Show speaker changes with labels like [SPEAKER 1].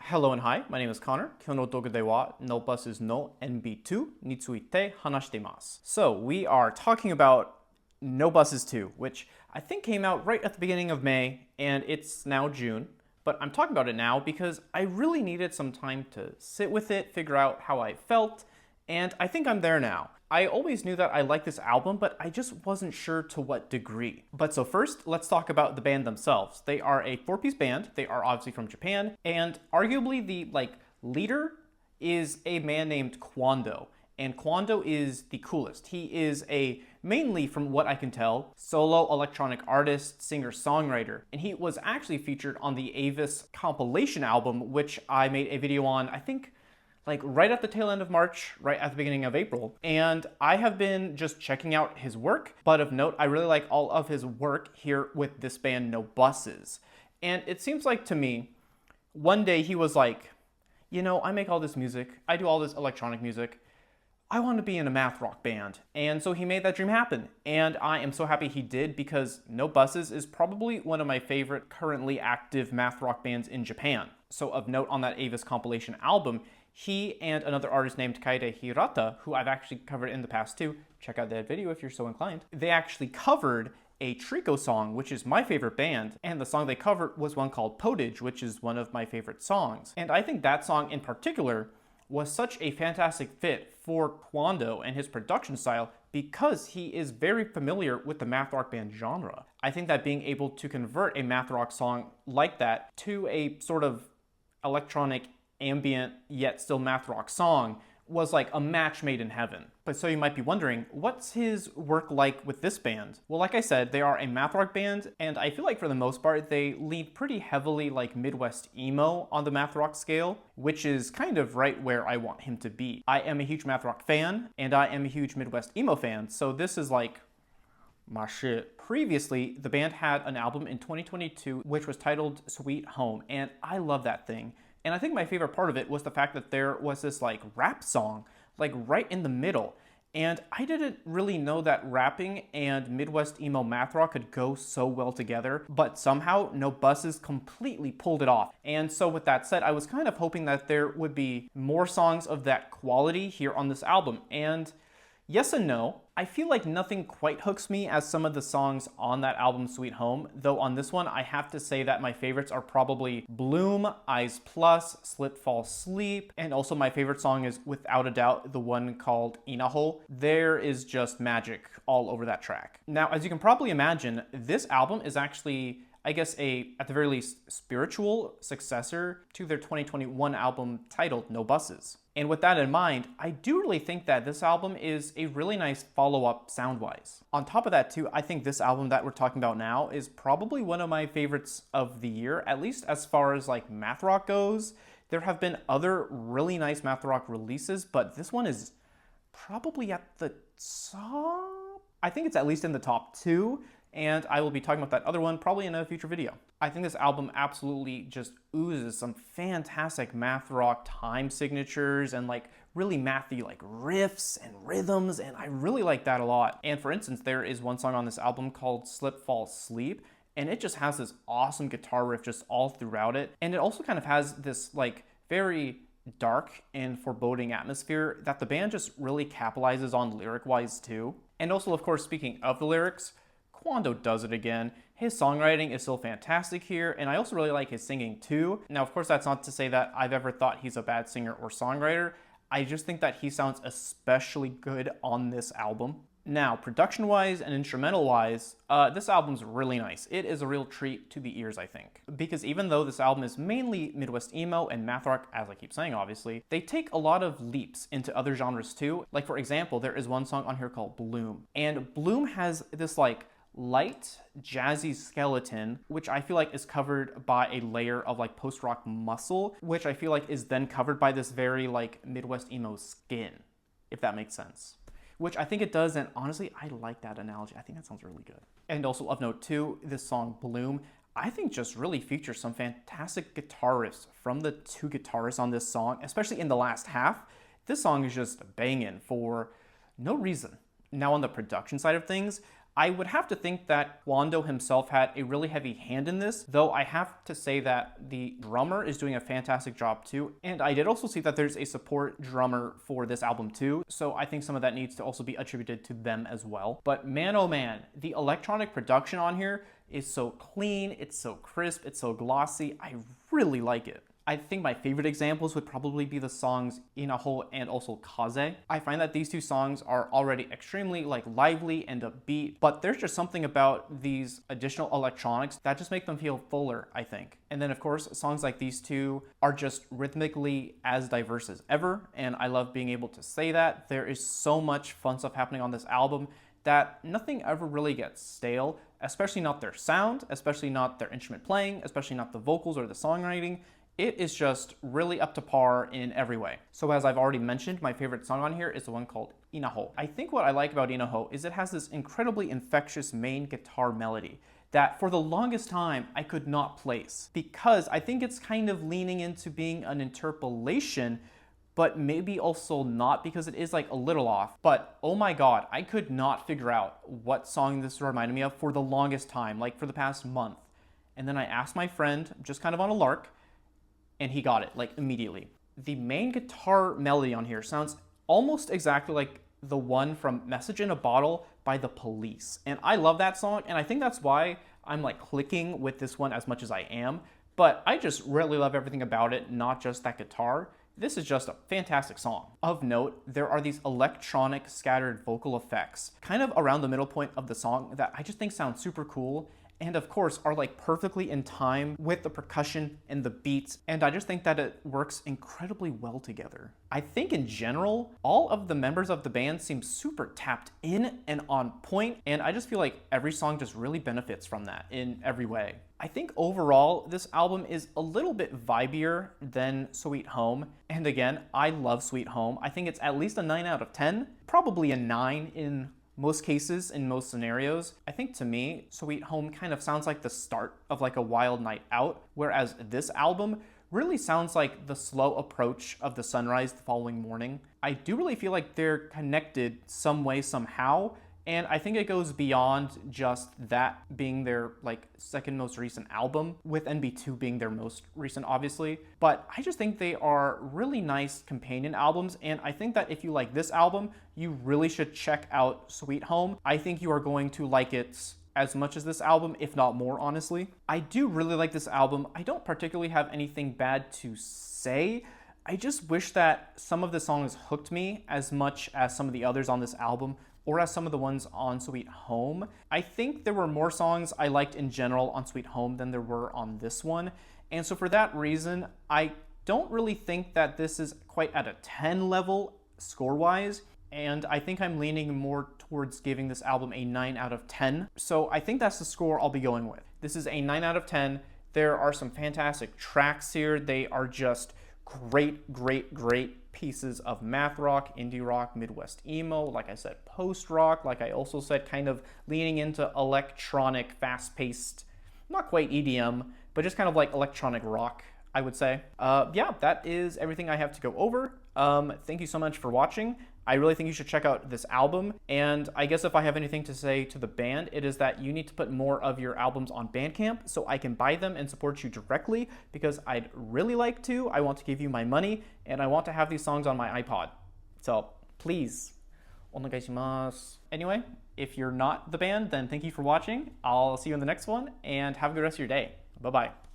[SPEAKER 1] Hello and hi, my name is Connor. 今日の動画では No buses no NB2 について話しています。So we are talking about No buses 2, which I think came out right at the beginning of May, and it's now June. But I'm talking about it now because I really needed some time to sit with it, figure out how I felt, and I think I'm there now. I always knew that I liked this album, but I just wasn't sure to what degree. But so first, let's talk about the band themselves. They are a four-piece band. They are obviously from Japan, and arguably the leader is a man named Kwando. And Kwando is the coolest. He is a, mainly from what I can tell, solo electronic artist, singer-songwriter. And he was actually featured on the Avis compilation album, which I made a video on, I think, right at the tail end of March, right at the beginning of April. And I have been just checking out his work, but of note, I really like all of his work here with this band No Buses. And it seems like to me, one day he was like, you know, I make all this music, I do all this electronic music, I want to be in a math rock band. And so he made that dream happen. And I am so happy he did because No Buses is probably one of my favorite currently active math rock bands in Japan. So of note on that Avis compilation album, he and another artist named Kaede Hirata, who I've actually covered in the past too, check out that video if you're so inclined, they actually covered a Trico song, which is my favorite band, and the song they covered was one called Potage, which is one of my favorite songs. And I think that song in particular was such a fantastic fit for Kwando and his production style because he is very familiar with the math rock band genre. I think that being able to convert a math rock song like that to a sort of electronic ambient yet still math rock song was like a match made in heaven. But so you might be wondering, what's his work like with this band? Well, like I said, they are a math rock band, and I feel like for the most part, they lean pretty heavily like Midwest emo on the math rock scale, which is kind of right where I want him to be. I am a huge math rock fan, and I am a huge Midwest emo fan, so this is like my shit. Previously, the band had an album in 2022, which was titled Sweet Home, and I love that thing. And I think my favorite part of it was the fact that there was this rap song, right in the middle. And I didn't really know that rapping and Midwest emo math rock could go so well together, but somehow No Buses completely pulled it off. And so with that said, I was kind of hoping that there would be more songs of that quality here on this album. And yes and no. I feel like nothing quite hooks me as some of the songs on that album Sweet Home, though on this one I have to say that my favorites are probably Bloom, Eyes Plus, Slip Fall Sleep, and also my favorite song is without a doubt the one called Inaho. There is just magic all over that track. Now, as you can probably imagine, this album is actually, I guess, at the very least, spiritual successor to their 2021 album titled No Buses. And with that in mind, I do really think that this album is a really nice follow-up sound-wise. On top of that too, I think this album that we're talking about now is probably one of my favorites of the year, at least as far as math rock goes. There have been other really nice math rock releases, but this one is probably at the top. I think it's at least in the top 2. And I will be talking about that other one probably in a future video. I think this album absolutely just oozes some fantastic math rock time signatures and really mathy riffs and rhythms, and I really like that a lot. And for instance, there is one song on this album called Slip Fall Sleep, and it just has this awesome guitar riff just all throughout it. And it also kind of has this very dark and foreboding atmosphere that the band just really capitalizes on lyric-wise too. And also, of course, speaking of the lyrics, Kwando does it again. His songwriting is still fantastic here, and I also really like his singing too. Now, of course, that's not to say that I've ever thought he's a bad singer or songwriter. I just think that he sounds especially good on this album. Now, production-wise and instrumental-wise, this album's really nice. It is a real treat to the ears, I think. Because even though this album is mainly Midwest emo and math rock, as I keep saying, obviously, they take a lot of leaps into other genres too. For example, there is one song on here called Bloom. And Bloom has this light, jazzy skeleton, which I feel like is covered by a layer of post-rock muscle, which I feel like is then covered by this very Midwest emo skin, if that makes sense. Which I think it does, and honestly, I like that analogy. I think that sounds really good. And also of note too, this song Bloom, I think just really features some fantastic guitar riffs from the two guitarists on this song, especially in the last half. This song is just banging for no reason. Now on the production side of things, I would have to think that Wando himself had a really heavy hand in this, though I have to say that the drummer is doing a fantastic job too. And I did also see that there's a support drummer for this album too, so I think some of that needs to also be attributed to them as well. But man, oh man, the electronic production on here is so clean, it's so crisp, it's so glossy. I really like it. I think my favorite examples would probably be the songs Inaho and also Kaze. I find that these two songs are already extremely lively and upbeat, but there's just something about these additional electronics that just make them feel fuller, I think. And then of course, songs like these two are just rhythmically as diverse as ever, and I love being able to say that. There is so much fun stuff happening on this album that nothing ever really gets stale, especially not their sound, especially not their instrument playing, especially not the vocals or the songwriting. It is just really up to par in every way. So as I've already mentioned, my favorite song on here is the one called Inaho. I think what I like about Inaho is it has this incredibly infectious main guitar melody that for the longest time I could not place, because I think it's kind of leaning into being an interpolation, but maybe also not, because it is a little off. But oh my god, I could not figure out what song this reminded me of for the longest time, for the past month. And then I asked my friend, just kind of on a lark, and he got it, immediately. The main guitar melody on here sounds almost exactly like the one from Message in a Bottle by The Police. And I love that song, and I think that's why I'm clicking with this one as much as I am. But I just really love everything about it, not just that guitar. This is just a fantastic song. Of note, there are these electronic scattered vocal effects kind of around the middle point of the song that I just think sound super cool, and of course are perfectly in time with the percussion and the beats, and I just think that it works incredibly well together. I think in general, all of the members of the band seem super tapped in and on point, and I just feel like every song just really benefits from that in every way. I think overall, this album is a little bit vibier than Sweet Home, and again, I love Sweet Home. I think it's at least a 9 out of 10, probably a 9 in most cases, in most scenarios. I think to me, Sweet Home kind of sounds like the start of a wild night out, whereas this album really sounds like the slow approach of the sunrise the following morning. I do really feel like they're connected some way, somehow, and I think it goes beyond just that being their second most recent album, with NB2 being their most recent, obviously. But I just think they are really nice companion albums, and I think that if you like this album, you really should check out Sweet Home. I think you are going to like it as much as this album, if not more, honestly. I do really like this album. I don't particularly have anything bad to say. I just wish that some of the songs hooked me as much as some of the others on this album, or as some of the ones on Sweet Home. I think there were more songs I liked in general on Sweet Home than there were on this one. And so for that reason, I don't really think that this is quite at a 10 level score-wise. And I think I'm leaning more towards giving this album a 9 out of 10. So I think that's the score I'll be going with. This is a 9 out of 10. There are some fantastic tracks here. They are just great pieces of math rock, indie rock, Midwest emo, like I said, post rock, like I also said, kind of leaning into electronic, fast-paced, not quite EDM, but just kind of electronic rock, I would say. Yeah, that is everything I have to go over. Thank you so much for watching. I really think you should check out this album, and I guess if I have anything to say to the band, it is that you need to put more of your albums on Bandcamp so I can buy them and support you directly, because I'd really like to. I want to give you my money, and I want to have these songs on my iPod. So please, onegaishimasu. Anyway, if you're not the band, then thank you for watching. I'll see you in the next one, and have a good rest of your day. Bye-bye.